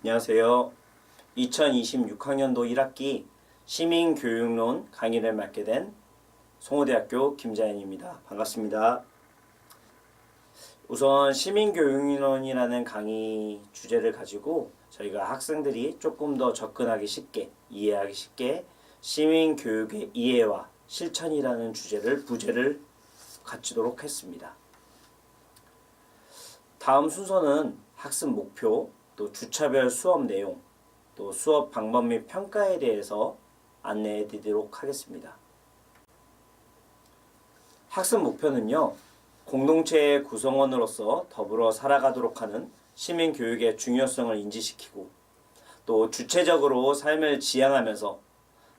안녕하세요. 2026학년도 1학기 시민교육론 강의를 맡게 된 송호대학교 김자연입니다. 반갑습니다. 우선 시민교육론이라는 강의 주제를 가지고 저희가 학생들이 조금 더 접근하기 쉽게, 이해하기 쉽게 시민교육의 이해와 실천이라는 부제를 갖추도록 했습니다. 다음 순서는 학습 목표, 또 주차별 수업 내용, 또 수업 방법 및 평가에 대해서 안내해 드리도록 하겠습니다. 학습 목표는요, 공동체의 구성원으로서 더불어 살아가도록 하는 시민교육의 중요성을 인지시키고, 또 주체적으로 삶을 지향하면서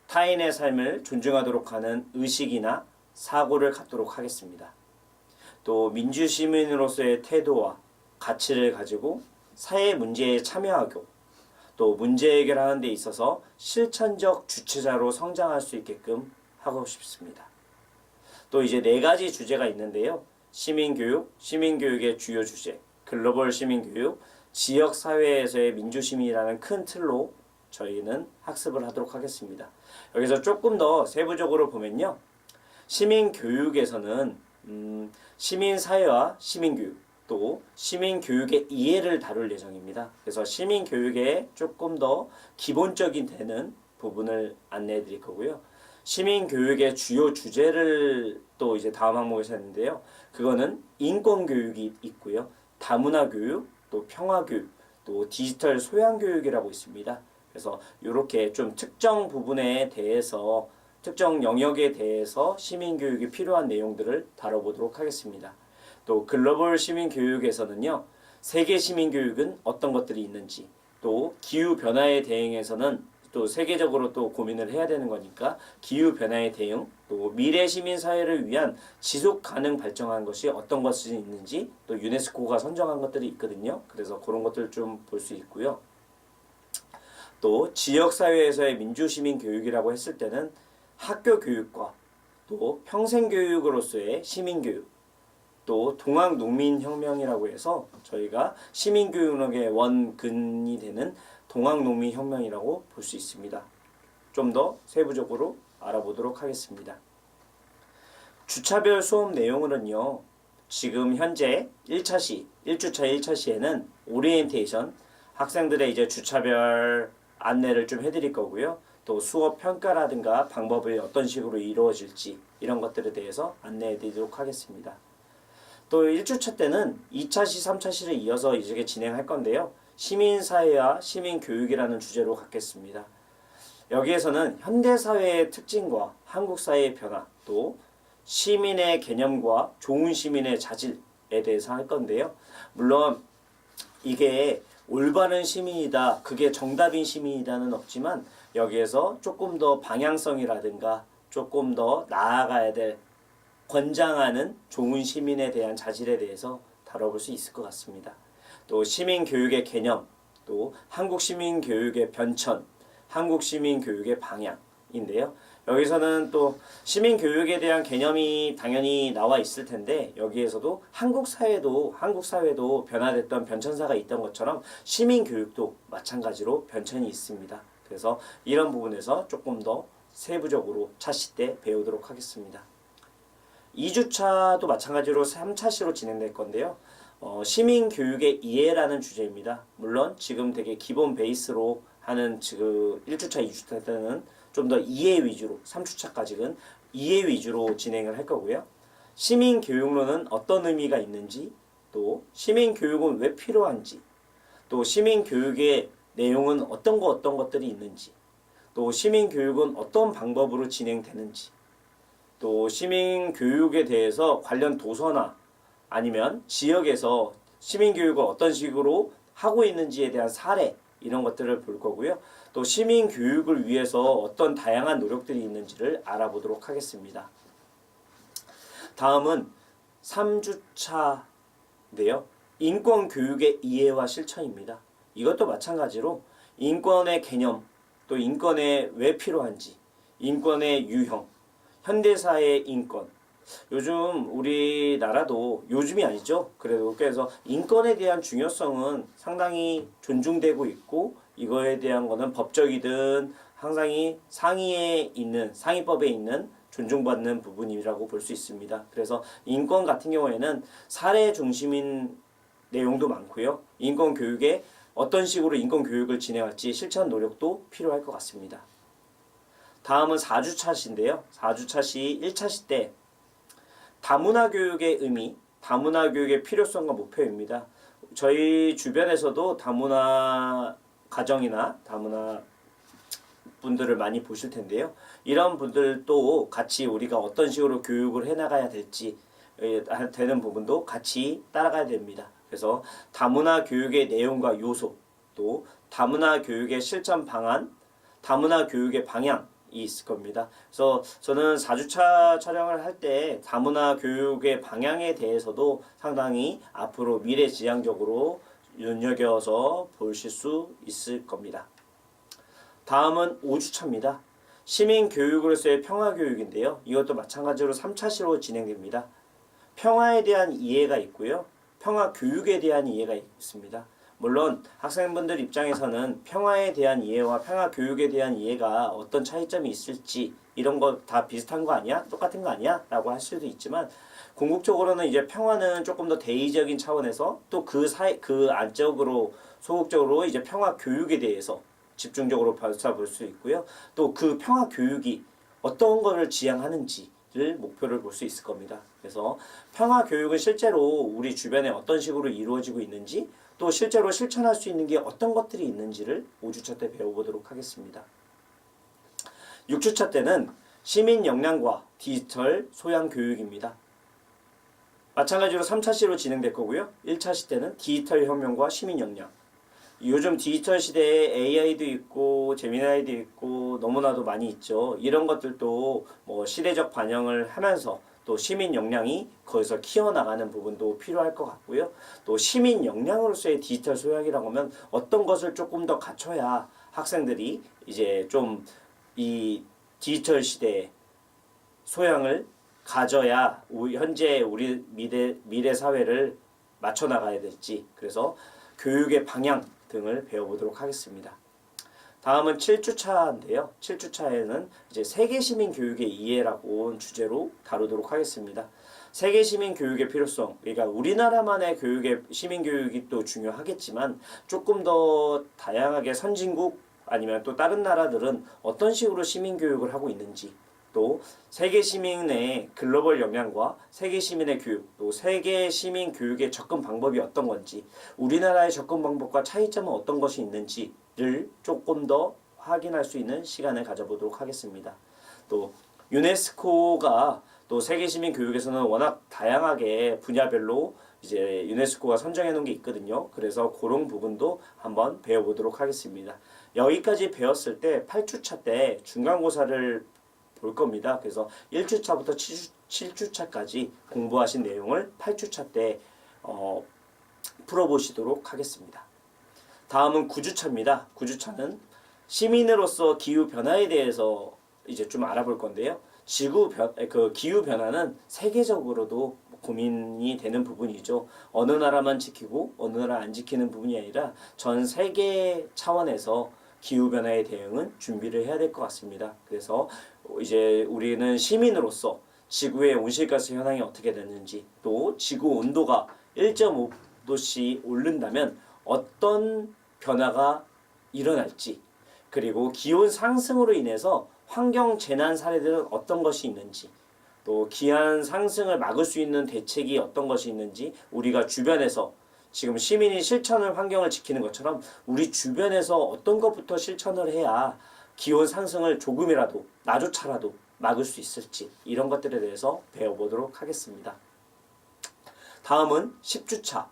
타인의 삶을 존중하도록 하는 의식이나 사고를 갖도록 하겠습니다. 또 민주시민으로서의 태도와 가치를 가지고 사회 문제에 참여하고, 또 문제 해결하는 데 있어서 실천적 주체자로 성장할 수 있게끔 하고 싶습니다. 또 이제 4가지 주제가 있는데요. 시민교육, 시민교육의 주요 주제, 글로벌 시민교육, 지역사회에서의 민주시민이라는 큰 틀로 저희는 학습을 하도록 하겠습니다. 여기서 조금 더 세부적으로 보면요. 시민교육에서는 시민사회와 시민교육, 또 시민교육의 이해를 다룰 예정입니다. 그래서 시민교육에 조금 더 기본적인 되는 부분을 안내해 드릴 거고요. 시민교육의 주요 주제를 또 이제 다음 항목에서 했는데요. 그거는 인권교육이 있고요. 다문화교육, 또 평화교육, 또 디지털 소양교육이라고 있습니다. 그래서 이렇게 좀 특정 부분에 대해서, 특정 영역에 대해서 시민교육이 필요한 내용들을 다뤄보도록 하겠습니다. 또 글로벌 시민교육에서는요, 세계 시민교육은 어떤 것들이 있는지, 또 기후변화에 대응해서는 또 세계적으로 또 고민을 해야 되는 거니까 기후변화에 대응, 또 미래 시민사회를 위한 지속가능 발전한 것이 어떤 것이 있는지, 또 유네스코가 선정한 것들이 있거든요. 그래서 그런 것들을 좀 볼 수 있고요. 또 지역사회에서의 민주시민교육이라고 했을 때는 학교 교육과 또 평생교육으로서의 시민교육, 또 동학농민혁명이라고 해서 저희가 시민교육의 원근이 되는 동학농민혁명이라고 볼 수 있습니다. 좀 더 세부적으로 알아보도록 하겠습니다. 주차별 수업 내용으로는요, 지금 현재 1주차 1차시에는 오리엔테이션, 학생들의 이제 주차별 안내를 좀 해드릴 거고요. 또 수업 평가라든가 방법이 어떤 식으로 이루어질지 이런 것들에 대해서 안내해 드리도록 하겠습니다. 또 1주차 때는 2차시, 3차시를 이어서 이제 진행할 건데요. 시민사회와 시민교육이라는 주제로 갖겠습니다. 여기에서는 현대사회의 특징과 한국사회의 변화, 또 시민의 개념과 좋은 시민의 자질에 대해서 할 건데요. 물론 이게 올바른 시민이다, 그게 정답인 시민이다는 없지만 여기에서 조금 더 방향성이라든가 조금 더 나아가야 될 권장하는 좋은 시민에 대한 자질에 대해서 다뤄볼 수 있을 것 같습니다. 또 시민교육의 개념, 또 한국시민교육의 변천, 한국시민교육의 방향인데요. 여기서는 또 시민교육에 대한 개념이 당연히 나와 있을 텐데, 여기에서도 한국 사회도 변화됐던 변천사가 있던 것처럼 시민교육도 마찬가지로 변천이 있습니다. 그래서 이런 부분에서 조금 더 세부적으로 차시 때 배우도록 하겠습니다. 2주차도 마찬가지로 3차시로 진행될 건데요. 시민교육의 이해라는 주제입니다. 물론 지금 되게 기본 베이스로 하는 지금 1주차, 2주차 때는 좀 더 이해 위주로, 3주차까지는 이해 위주로 진행을 할 거고요. 시민교육론은 어떤 의미가 있는지, 또 시민교육은 왜 필요한지, 또 시민교육의 내용은 어떤 것들이 있는지, 또 시민교육은 어떤 방법으로 진행되는지, 또 시민교육에 대해서 관련 도서나 아니면 지역에서 시민교육을 어떤 식으로 하고 있는지에 대한 사례, 이런 것들을 볼 거고요. 또 시민교육을 위해서 어떤 다양한 노력들이 있는지를 알아보도록 하겠습니다. 다음은 3주차인데요. 인권교육의 이해와 실천입니다. 이것도 마찬가지로 인권의 개념, 또 인권에 왜 필요한지, 인권의 유형, 현대사회의 인권, 요즘 우리나라도 요즘이 아니죠. 그래서 인권에 대한 중요성은 상당히 존중되고 있고 이거에 대한 거는 법적이든 항상히 상위법에 있는 존중받는 부분이라고 볼 수 있습니다. 그래서 인권 같은 경우에는 사례 중심인 내용도 많고요. 인권 교육에 어떤 식으로 인권 교육을 진행할지 실천 노력도 필요할 것 같습니다. 다음은 4주차 시인데요. 4주차 시 1차 시 때 다문화 교육의 의미, 다문화 교육의 필요성과 목표입니다. 저희 주변에서도 다문화 가정이나 다문화 분들을 많이 보실 텐데요. 이런 분들도 같이 우리가 어떤 식으로 교육을 해나가야 될지 되는 부분도 같이 따라가야 됩니다. 그래서 다문화 교육의 내용과 요소, 또 다문화 교육의 실천 방안, 다문화 교육의 방향이 있을 겁니다. 그래서 저는 4주차 촬영을 할 때 다문화 교육의 방향에 대해서도 상당히 앞으로 미래지향적으로 눈여겨서 보실 수 있을 겁니다. 다음은 5주차입니다. 시민교육으로서의 평화교육인데요. 이것도 마찬가지로 3차 시로 진행됩니다. 평화에 대한 이해가 있고요. 평화교육에 대한 이해가 있습니다. 물론 학생분들 입장에서는 평화에 대한 이해와 평화교육에 대한 이해가 어떤 차이점이 있을지 이런 거 다 비슷한 거 아니야? 똑같은 거 아니야? 라고 할 수도 있지만 궁극적으로는 이제 평화는 조금 더 대의적인 차원에서 또 그 안쪽으로 소극적으로 이제 평화교육에 대해서 집중적으로 볼 수 있고요. 또 그 평화 교육이 어떤 것을 지향하는지를 목표를 볼 수 있을 겁니다. 그래서 평화 교육은 실제로 우리 주변에 어떤 식으로 이루어지고 있는지 또 실제로 실천할 수 있는 게 어떤 것들이 있는지를 5주차 때 배워보도록 하겠습니다. 6주차 때는 시민 역량과 디지털 소양 교육입니다. 마찬가지로 3차 시로 진행될 거고요. 1차 시 때는 디지털 혁명과 시민 역량. 요즘 디지털 시대에 AI도 있고 제미나이도 있고 너무나도 많이 있죠. 이런 것들도 뭐 시대적 반영을 하면서 또 시민 역량이 거기서 키워나가는 부분도 필요할 것 같고요. 또 시민 역량으로서의 디지털 소양이라고 하면 어떤 것을 조금 더 갖춰야 학생들이 이제 좀 이 디지털 시대의 소양을 가져야 현재 우리 미래 사회를 맞춰 나가야 될지, 그래서 교육의 방향 등을 배워보도록 하겠습니다. 다음은 7주차인데요. 7주차에는 이제 세계 시민 교육의 이해라고 주제로 다루도록 하겠습니다. 세계 시민 교육의 필요성, 그러니까 우리나라만의 시민 교육이 또 중요하겠지만 조금 더 다양하게 선진국 아니면 또 다른 나라들은 어떤 식으로 시민 교육을 하고 있는지, 또 세계 시민의 글로벌 역량과 세계 시민의 교육, 또 세계 시민 교육의 접근 방법이 어떤 건지, 우리나라의 접근 방법과 차이점은 어떤 것이 있는지를 조금 더 확인할 수 있는 시간을 가져보도록 하겠습니다. 또 유네스코가 또 세계 시민 교육에서는 워낙 다양하게 분야별로 이제 유네스코가 선정해 놓은 게 있거든요. 그래서 그런 부분도 한번 배워보도록 하겠습니다. 여기까지 배웠을 때 8주차 때 중간고사를 볼 겁니다. 그래서 1주차부터 7주차까지 공부하신 내용을 8주차 때 풀어보시도록 하겠습니다. 다음은 9주차입니다. 9주차는 시민으로서 기후 변화에 대해서 이제 좀 알아볼 건데요. 기후 변화는 세계적으로도 고민이 되는 부분이죠. 어느 나라만 지키고 어느 나라 안 지키는 부분이 아니라 전 세계 차원에서 기후 변화에 대응은 준비를 해야 될 것 같습니다. 그래서 이제 우리는 시민으로서 지구의 온실가스 현황이 어떻게 됐는지, 또 지구 온도가 1.5도씩 오른다면 어떤 변화가 일어날지, 그리고 기온 상승으로 인해서 환경 재난 사례들은 어떤 것이 있는지, 또 기한 상승을 막을 수 있는 대책이 어떤 것이 있는지, 우리가 주변에서 지금 시민이 실천을 환경을 지키는 것처럼 우리 주변에서 어떤 것부터 실천을 해야 기온 상승을 조금이라도 나조차라도 막을 수 있을지, 이런 것들에 대해서 배워보도록 하겠습니다. 다음은 10주차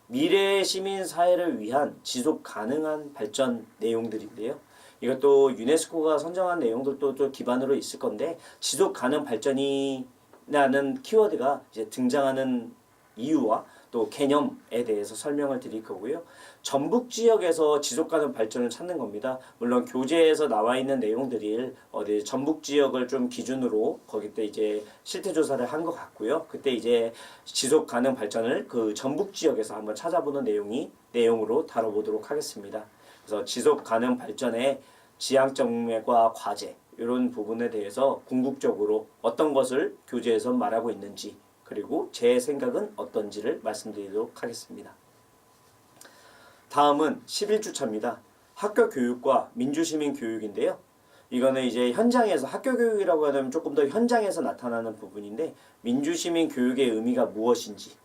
미래의 시민 사회를 위한 지속 가능한 발전 내용들인데요. 이것도 유네스코가 선정한 내용들도 좀 기반으로 있을 건데, 지속 가능 발전이라는 키워드가 이제 등장하는 이유와 또 개념에 대해서 설명을 드릴 거고요. 전북 지역에서 지속가능 발전을 찾는 겁니다. 물론 교재에서 나와 있는 내용들이 어디 전북 지역을 좀 기준으로 거기 때 이제 실태 조사를 한 것 같고요. 그때 이제 지속가능 발전을 그 전북 지역에서 한번 찾아보는 내용으로 다뤄보도록 하겠습니다. 그래서 지속가능 발전의 지향점과 과제 이런 부분에 대해서 궁극적으로 어떤 것을 교재에서 말하고 있는지 그리고 제 생각은 어떤지를 말씀드리도록 하겠습니다. 다음은 11주차입니다. 학교 교육과 민주시민 교육인데요. 이거는 이제 현장에서 학교 교육이라고 하면 조금 더 현장에서 나타나는 부분인데 민주시민 교육의 의미가 무엇인지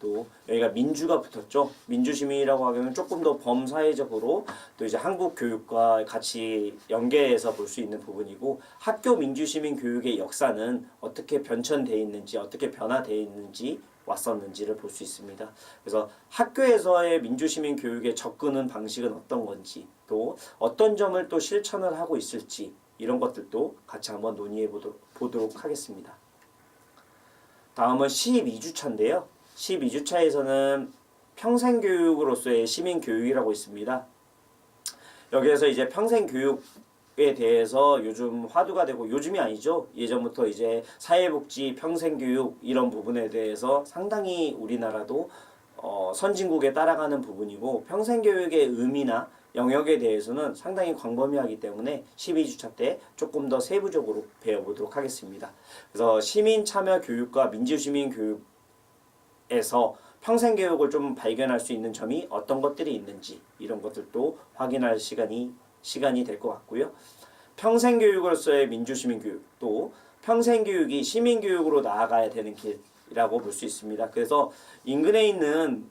또 여기가 민주가 붙었죠. 민주시민이라고 하면 조금 더 범사회적으로 또 이제 한국 교육과 같이 연계해서 볼 수 있는 부분이고 학교 민주시민 교육의 역사는 어떻게 변천되어 있는지 어떻게 변화되어 있는지 왔었는지를 볼 수 있습니다. 그래서 학교에서의 민주시민 교육에 접근은 방식은 어떤 건지 또 어떤 점을 또 실천을 하고 있을지 이런 것들도 같이 한번 논의해 보도록 하겠습니다. 다음은 12주차인데요. 12주차에서는 평생교육으로서의 시민교육이라고 있습니다. 여기에서 이제 평생교육에 대해서 요즘 화두가 되고 요즘이 아니죠. 예전부터 이제 사회복지, 평생교육 이런 부분에 대해서 상당히 우리나라도 선진국에 따라가는 부분이고 평생교육의 의미나 영역에 대해서는 상당히 광범위하기 때문에 12주차 때 조금 더 세부적으로 배워보도록 하겠습니다. 그래서 시민참여교육과 민주시민교육 에서 평생교육을 좀 발견할 수 있는 점이 어떤 것들이 있는지 이런 것들도 확인할 시간이 될 것 같고요. 평생교육으로서의 민주시민교육 또 평생교육이 시민교육으로 나아가야 되는 길이라고 볼 수 있습니다. 그래서 인근에 있는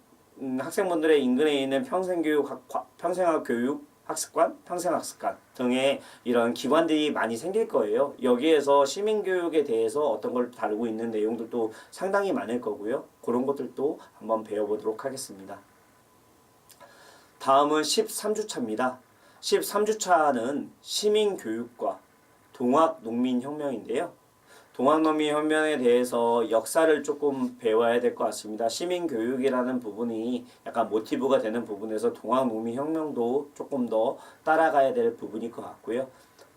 학생분들의 인근에 있는 평생학 교육 학습관, 평생학습관 등의 이런 기관들이 많이 생길 거예요. 여기에서 시민교육에 대해서 어떤 걸 다루고 있는 내용들도 상당히 많을 거고요. 그런 것들도 한번 배워보도록 하겠습니다. 다음은 13주차입니다. 13주차는 시민교육과 동학농민혁명인데요. 동학농민혁명에 대해서 역사를 조금 배워야 될 것 같습니다. 시민교육이라는 부분이 약간 모티브가 되는 부분에서 동학농민혁명도 조금 더 따라가야 될 부분일 것 같고요.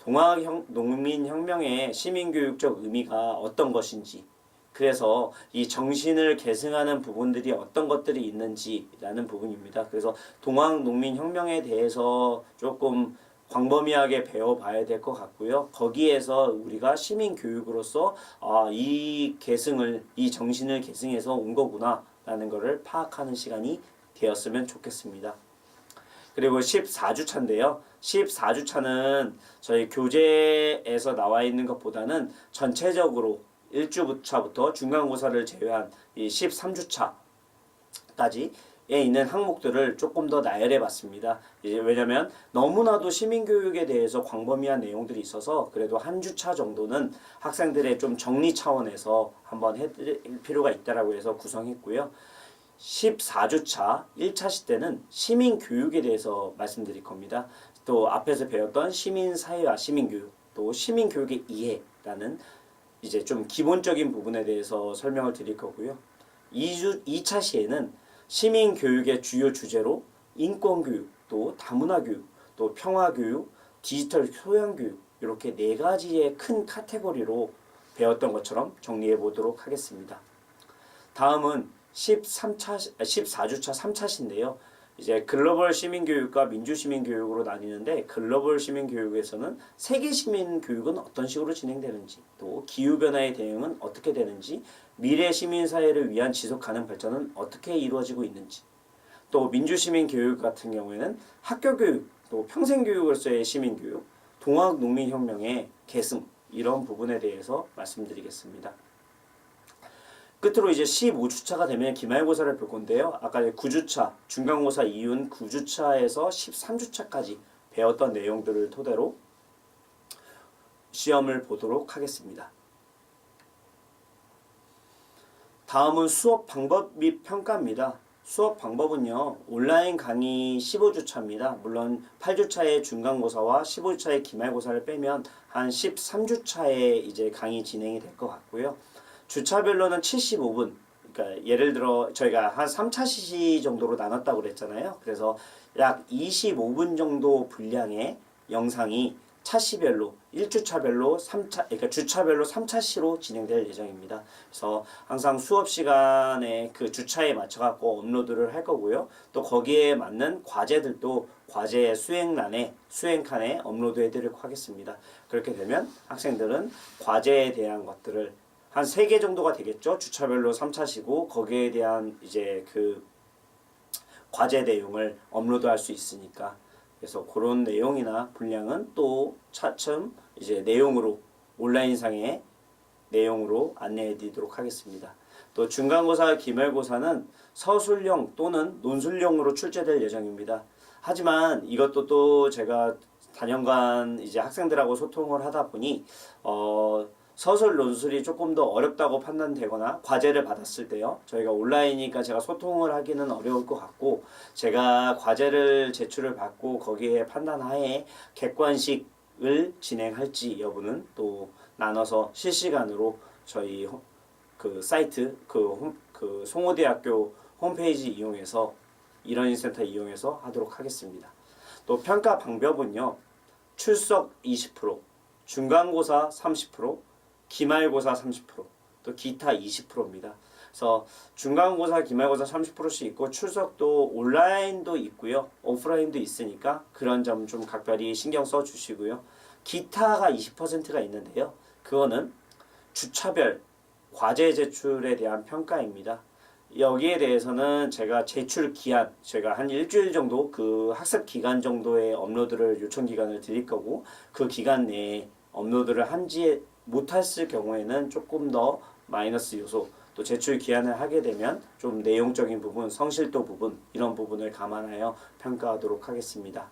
동학농민혁명의 시민교육적 의미가 어떤 것인지 그래서 이 정신을 계승하는 부분들이 어떤 것들이 있는지라는 부분입니다. 그래서 동학농민혁명에 대해서 조금 광범위하게 배워봐야 될 것 같고요. 거기에서 우리가 시민교육으로서 이 계승을, 이 정신을 계승해서 온 거구나 라는 것을 파악하는 시간이 되었으면 좋겠습니다. 그리고 14주차인데요. 14주차는 저희 교재에서 나와 있는 것보다는 전체적으로 1주차부터 중간고사를 제외한 이 13주차까지 에 있는 항목들을 조금 더 나열해 봤습니다. 왜냐면 너무나도 시민교육에 대해서 광범위한 내용들이 있어서 그래도 한 주차 정도는 학생들의 좀 정리 차원에서 한번 해드릴 필요가 있다라고 해서 구성했고요. 14주차 1차시 때는 시민교육에 대해서 말씀드릴 겁니다. 또 앞에서 배웠던 시민사회와 시민교육, 또 시민교육의 이해라는 이제 좀 기본적인 부분에 대해서 설명을 드릴 거고요. 2차 시에는 시민교육의 주요 주제로 인권교육, 또 다문화교육, 또 평화교육, 디지털 소양교육 이렇게 네 가지의 큰 카테고리로 배웠던 것처럼 정리해 보도록 하겠습니다. 다음은 14주차 3차시인데요. 이제 글로벌 시민교육과 민주시민교육으로 나뉘는데 글로벌 시민교육에서는 세계 시민교육은 어떤 식으로 진행되는지 또 기후변화에 대응은 어떻게 되는지 미래 시민사회를 위한 지속가능 발전은 어떻게 이루어지고 있는지 또 민주시민교육 같은 경우에는 학교교육 또 평생교육으로서의 시민교육 동학농민혁명의 계승 이런 부분에 대해서 말씀드리겠습니다. 끝으로 이제 15주차가 되면 기말고사를 볼 건데요. 아까 9주차, 중간고사 이윤 9주차에서 13주차까지 배웠던 내용들을 토대로 시험을 보도록 하겠습니다. 다음은 수업 방법 및 평가입니다. 수업 방법은요. 온라인 강의 15주차입니다. 물론 8주차의 중간고사와 15주차의 기말고사를 빼면 한 13주차에 이제 강의 진행이 될 것 같고요. 주차별로는 75분, 그러니까 그러니까 예를 들어 저희가 한 3차 시시 정도로 나눴다고 그랬잖아요. 그래서 약 25분 정도 분량의 영상이 차시별로 1주차별로 3차 그러니까 주차별로 3차 시로 진행될 예정입니다. 그래서 항상 수업 시간에 그 주차에 맞춰 갖고 업로드를 할 거고요. 또 거기에 맞는 과제들도 과제 수행란에 수행칸에 업로드해 드리도록 하겠습니다. 그렇게 되면 학생들은 과제에 대한 것들을 한 3개 정도가 되겠죠. 주차별로 3차시고 거기에 대한 이제 그 과제 내용을 업로드할 수 있으니까 그래서 그런 내용이나 분량은 또 차츰 이제 내용으로 온라인상의 내용으로 안내해 드리도록 하겠습니다. 또 중간고사, 기말고사는 서술형 또는 논술형으로 출제될 예정입니다. 하지만 이것도 또 제가 단연간 이제 학생들하고 소통을 하다 보니 서술 논술이 조금 더 어렵다고 판단되거나 과제를 받았을 때요. 저희가 온라인이니까 제가 소통을 하기는 어려울 것 같고 제가 과제를 제출을 받고 거기에 판단하에 객관식을 진행할지 여부는 또 나눠서 실시간으로 저희 그 사이트 그 송호대학교 홈페이지 이용해서 이러닝센터 이용해서 하도록 하겠습니다. 또 평가 방법은요. 출석 20%, 중간고사 30%, 기말고사 30%, 또 기타 20%입니다. 그래서 중간고사, 기말고사 30%씩 있고 출석도 온라인도 있고요. 오프라인도 있으니까 그런 점 좀 각별히 신경 써 주시고요. 기타가 20%가 있는데요. 그거는 주차별 과제 제출에 대한 평가입니다. 여기에 대해서는 제가 제출 기한, 제가 한 일주일 정도 그 학습 기간 정도의 업로드를 요청 기간을 드릴 거고 그 기간 내에 업로드를 한지 못했을 경우에는 조금 더 마이너스 요소 또 제출 기한을 하게 되면 좀 내용적인 부분, 성실도 부분 이런 부분을 감안하여 평가하도록 하겠습니다.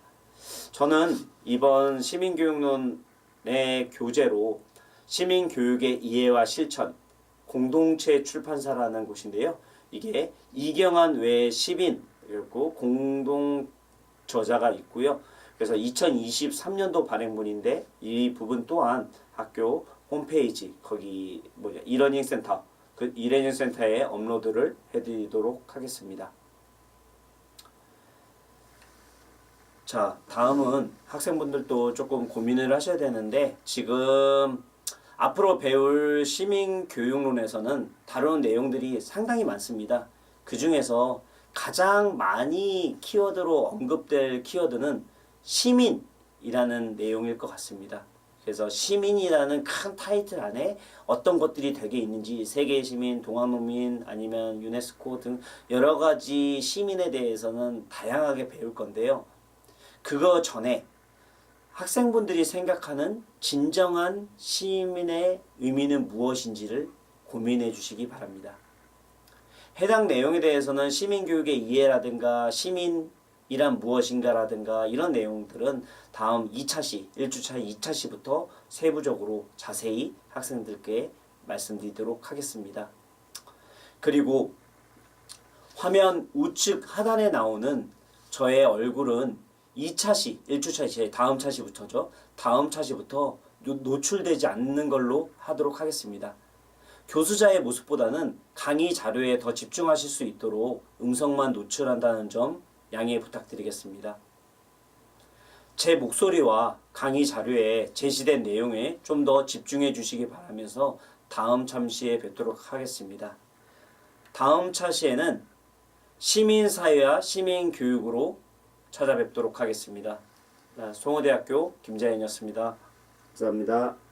저는 이번 시민교육론의 교재로 시민교육의 이해와 실천 공동체 출판사라는 곳인데요. 이게 이경환 외 시민 그리고 공동 저자가 있고요. 그래서 2023년도 발행본인데 이 부분 또한 학교 홈페이지 거기 이러닝 센터 그 이러닝 센터에 업로드를 해드리도록 하겠습니다. 자, 다음은 학생분들도 조금 고민을 하셔야 되는데 지금 앞으로 배울 시민교육론에서는 다루는 내용들이 상당히 많습니다. 그 중에서 가장 많이 키워드로 언급될 키워드는 시민이라는 내용일 것 같습니다. 그래서 시민이라는 큰 타이틀 안에 어떤 것들이 되게 있는지 세계 시민, 동아노민 아니면 유네스코 등 여러 가지 시민에 대해서는 다양하게 배울 건데요. 그거 전에 학생분들이 생각하는 진정한 시민의 의미는 무엇인지를 고민해 주시기 바랍니다. 해당 내용에 대해서는 시민교육의 이해라든가 시민이란 무엇인가라든가 이런 내용들은 다음 2차시, 1주차 2차시부터 세부적으로 자세히 학생들께 말씀드리도록 하겠습니다. 그리고 화면 우측 하단에 나오는 저의 얼굴은 2차시, 1주차 다음 차시부터죠. 다음 차시부터 노출되지 않는 걸로 하도록 하겠습니다. 교수자의 모습보다는 강의 자료에 더 집중하실 수 있도록 음성만 노출한다는 점 양해 부탁드리겠습니다. 제 목소리와 강의 자료에 제시된 내용에 좀 더 집중해 주시기 바라면서 다음 참시에 뵙도록 하겠습니다. 다음 차시에는 시민사회와 시민교육으로 찾아뵙도록 하겠습니다. 송호대학교 김자연이었습니다. 감사합니다.